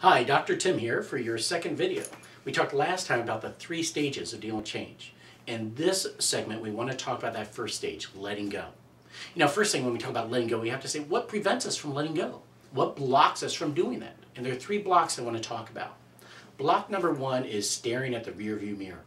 Hi, Dr. Tim here for your second video. We talked last time about the 3 stages of dealing with change. In this segment, we want to talk about that first stage, letting go. First thing when we talk about letting go, we have to say what prevents us from letting go? What blocks us from doing that? And there are 3 blocks I want to talk about. Block number 1 is staring at the rearview mirror.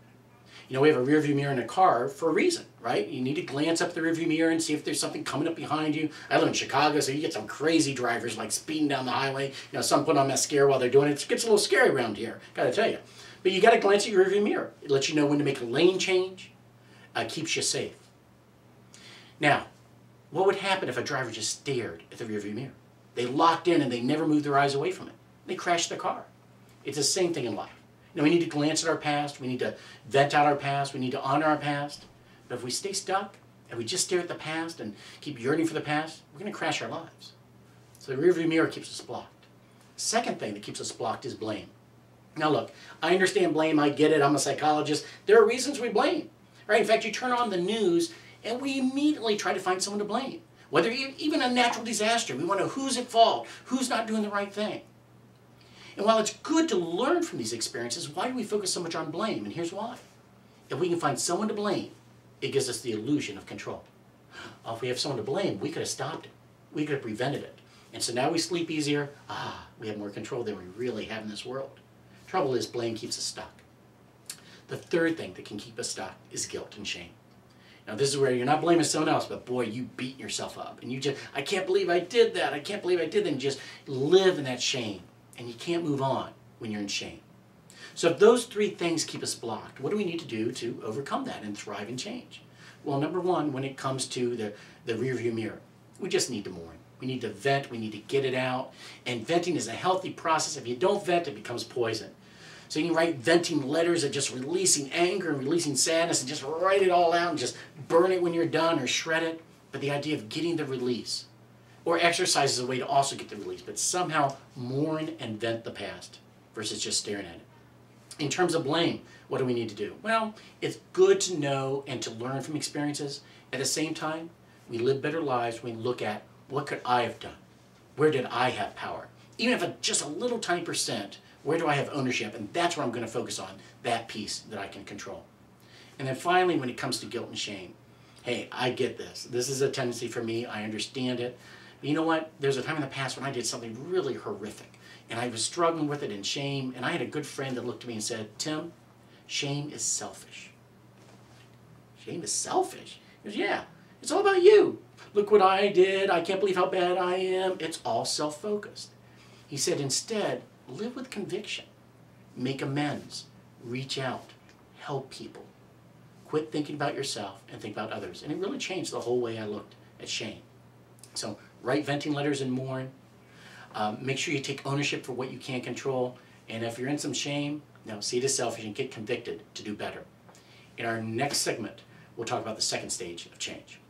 We have a rearview mirror in a car for a reason, right? You need to glance up the rearview mirror and see if there's something coming up behind you. I live in Chicago, so you get some crazy drivers like speeding down the highway. Some put on mascara while they're doing it. It gets a little scary around here, gotta tell you. But you gotta glance at your rearview mirror. It lets you know when to make a lane change, keeps you safe. Now, what would happen if a driver just stared at the rearview mirror? They locked in and they never moved their eyes away from it. They crashed their car. It's the same thing in life. We need to glance at our past, we need to vent out our past, we need to honor our past. But if we stay stuck and we just stare at the past and keep yearning for the past, we're going to crash our lives. So the rearview mirror keeps us blocked. Second thing that keeps us blocked is blame. Now look, I understand blame, I get it, I'm a psychologist. There are reasons we blame. Right? In fact, you turn on the news and we immediately try to find someone to blame. Whether even a natural disaster, we want to know who's at fault, who's not doing the right thing. And while it's good to learn from these experiences, why do we focus so much on blame? And here's why. If we can find someone to blame, it gives us the illusion of control. If we have someone to blame, we could have stopped it. We could have prevented it. And so now we sleep easier. We have more control than we really have in this world. Trouble is, blame keeps us stuck. The third thing that can keep us stuck is guilt and shame. Now this is where you're not blaming someone else, but boy, you beat yourself up. And you just, I can't believe I did that. I can't believe I did that. And you just live in that shame. And you can't move on when you're in shame. So if those 3 things keep us blocked, what do we need to do to overcome that and thrive and change? Well, number 1, when it comes to the rearview mirror, we just need to mourn. We need to vent, we need to get it out. And venting is a healthy process. If you don't vent, it becomes poison. So you can write venting letters of just releasing anger and releasing sadness and just write it all out and just burn it when you're done or shred it. But the idea of getting the release, or exercise is a way to also get the release, but somehow mourn and vent the past versus just staring at it. In terms of blame, what do we need to do? Well, it's good to know and to learn from experiences. At the same time, we live better lives when we look at what could I have done? Where did I have power? Even if just a little tiny percent, where do I have ownership? And that's where I'm going to focus on, that piece that I can control. And then finally, when it comes to guilt and shame, hey, I get this. This is a tendency for me. I understand it. But you know what? There's a time in the past when I did something really horrific, and I was struggling with it in shame, and I had a good friend that looked at me and said, Tim, shame is selfish. Shame is selfish? He goes, yeah, it's all about you. Look what I did. I can't believe how bad I am. It's all self-focused. He said, instead, live with conviction. Make amends. Reach out. Help people. Quit thinking about yourself and think about others. And it really changed the whole way I looked at shame. So write venting letters and mourn. Make sure you take ownership for what you can't control. And if you're in some shame, see it as selfish and get convicted to do better. In our next segment, we'll talk about the second stage of change.